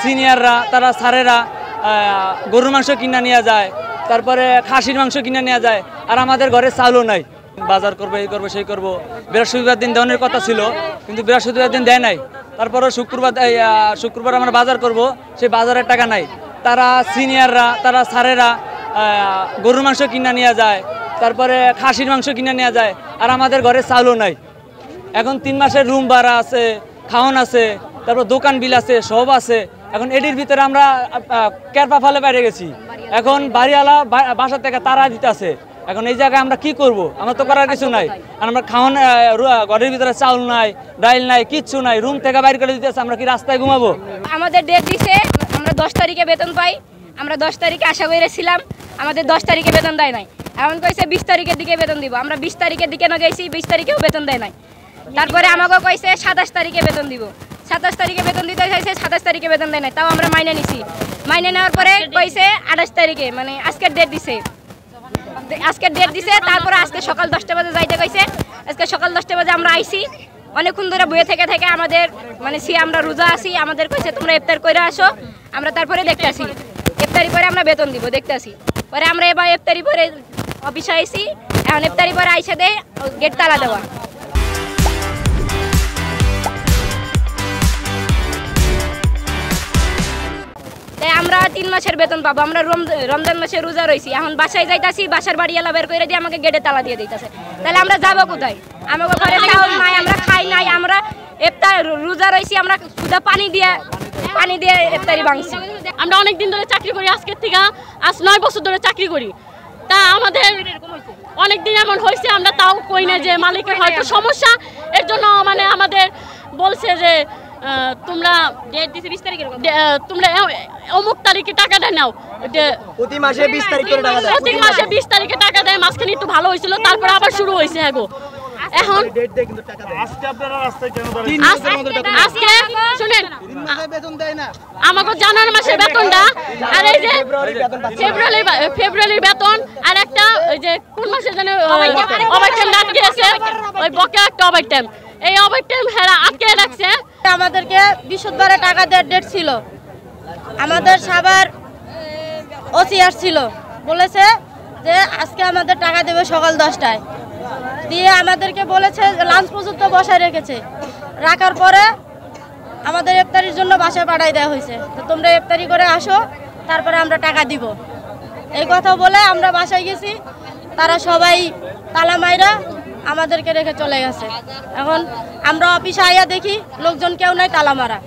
সিনিয়ররা তারা স্যারেরা গরুর মাংস কিনে নিয়ে যায়, তারপরে খাসির মাংস কিনে নেওয়া যায়, আর আমাদের ঘরে চালও নাই। বাজার করবো, এই করবো, সেই করবো, বৃহস্পতিবার দিন দেওয়ার কথা ছিল, কিন্তু বৃহস্পতিবার দিন দেয় নাই। তারপরে শুক্রবার আমরা বাজার করব, সেই বাজারের টাকা নাই। তারা সিনিয়ররা তারা স্যারেরা গরুর মাংস কিনে নিয়ে যায়, তারপরে খাসির মাংস কিনে নেওয়া যায়, আর আমাদের ঘরে চালও নাই। এখন 3 মাসের রুম ভাড়া আছে, খাওয়ান আছে, তারপর দোকান বিল আছে, সব আছে। এখন এটির ভিতরে আমরা ক্যারপা ফালে বাইরে গেছি। এখন বাড়িওয়ালা বাসা থেকে তারা দিতেছে। এখন এই জায়গায় আমরা কি করব? আমরা তো করার কিছু নাই। আর আমরা খাওয়ান, ঘরের ভিতরে চাউল নাই, ডাইল নাই, কিচ্ছু নাই, রুম থেকে বাইরে করে দিতেছে। আমরা কি রাস্তায় ঘুমাবো? আমাদের ডেট দিছে, আমরা 10 তারিখে বেতন পাই। আমরা 10 তারিখে আশা করেছিলাম, আমাদের 10 তারিখে বেতন দেয় নাই। এখন কইছে 20 তারিখের দিকে বেতন দিব। আমরা 20 তারিখের দিকে না গেছি, 20 তারিখেও বেতন দেয় নাই। তারপরে আমাকে কইছে 27 তারিখে বেতন দিব। 27 তারিখে বেতন দিতে চাইছে, 27 তারিখে বেতন দেয় নাই। তাও আমরা মাইনে নিছি। মাইনে নেওয়ার পরে কইছে 28 তারিখে, মানে আজকের ডেট দিছে। তারপরে আজকে সকাল 10টা বাজে যাইতে কইছে। আজকে সকাল 10টা বাজে আমরা আইছি। অনেকক্ষণ ধরে বইয়ে থেকে আমাদের মানে আমরা রোজা আছি। আমাদের কইছে তোমরা ইফতার করে আসো। আমরা তারপরে দেখতে আসি, ইফতারি পরে আমরা বেতন দিব, দেখতে আসি। পরে আমরা এবার ইফতারি পরে অফিসে আইছি। এখন ইফতারি পরে আইসা দেয় গেট তালা দেওয়া। আমরা 3 মাসের বেতন পাবো। আমরা রমজান মাসে রোজা রয়েছি। এখন বাসায় যাইতাছি, বাসার বাড়িওয়ালা বের করে দিয়ে আমাকে গেটে তালা দিয়ে দিতেছে। তাহলে আমরা যাবো কোথায়? আমাকে ঘরে চাউল নাই, আমরা খাই নাই, আমরা ইফতার রোজা রয়েছি, আমরা শুধু পানি দিয়ে ইফতারি ভাঙছি। আমরা অনেক দিন ধরে চাকরি করি, আজকের থেকে আজ 9 বছর ধরে চাকরি করি। তা আমাদের অনেক দিন এমন হয়েছে, আমরা তাও কই না যে মালিকের হয়তো সমস্যা, এর জন্য মানে আমাদের বলছে যে তোমরা ডেট দিছে 20 তারিখে, তোমরা অমুক তারিখে টাকাটা নাও। প্রতি মাসে 20 তারিখ করে টাকা দেয়, প্রতি মাসে 20 তারিখে টাকা দেয়। মাঝখানে একটু ভালো হয়েছিল, তারপর আবার শুরু হয়েছে। হ্যাঁ গো, এখন আজকে আপনারা রাস্তায় কেন দাঁড়িয়েছেন? আজকে শুনেন, আমাকে জানুয়ারি মাসের বেতনটা, আর এই যে ফেব্রুয়ারির বেতন, আর একটা ওই যে কোন মাসে যেন ওভারটাইম আটকে আছে, ওই বকে একটা ওভারটাইম, এই ওভারটাইম হেরা আটকে রাখছে। আমাদেরকে বৃহস্পতিবারে টাকা দেওয়ার ডেট ছিল। আমাদের সবার ওসিআর ছিল, বলেছে যে আজকে আমাদের টাকা দেবে সকাল 10টায়। দিয়ে আমাদেরকে বলেছে লাঞ্চ পর্যন্ত বসায় রেখেছে। রাখার পরে আমাদের ইফতারির জন্য বাসায় পাঠাই দেওয়া হয়েছে, তো তোমরা ইফতারি করে আসো, তারপরে আমরা টাকা দিব। এই কথা বলে আমরা বাসায় গেছি। তারা সবাই তালা মাইরা আমাদেরকে রেখে চলে গেছে। এখন আমরা অফিসে আইয়া দেখি লোকজন কেউ নাই, তালা মারা।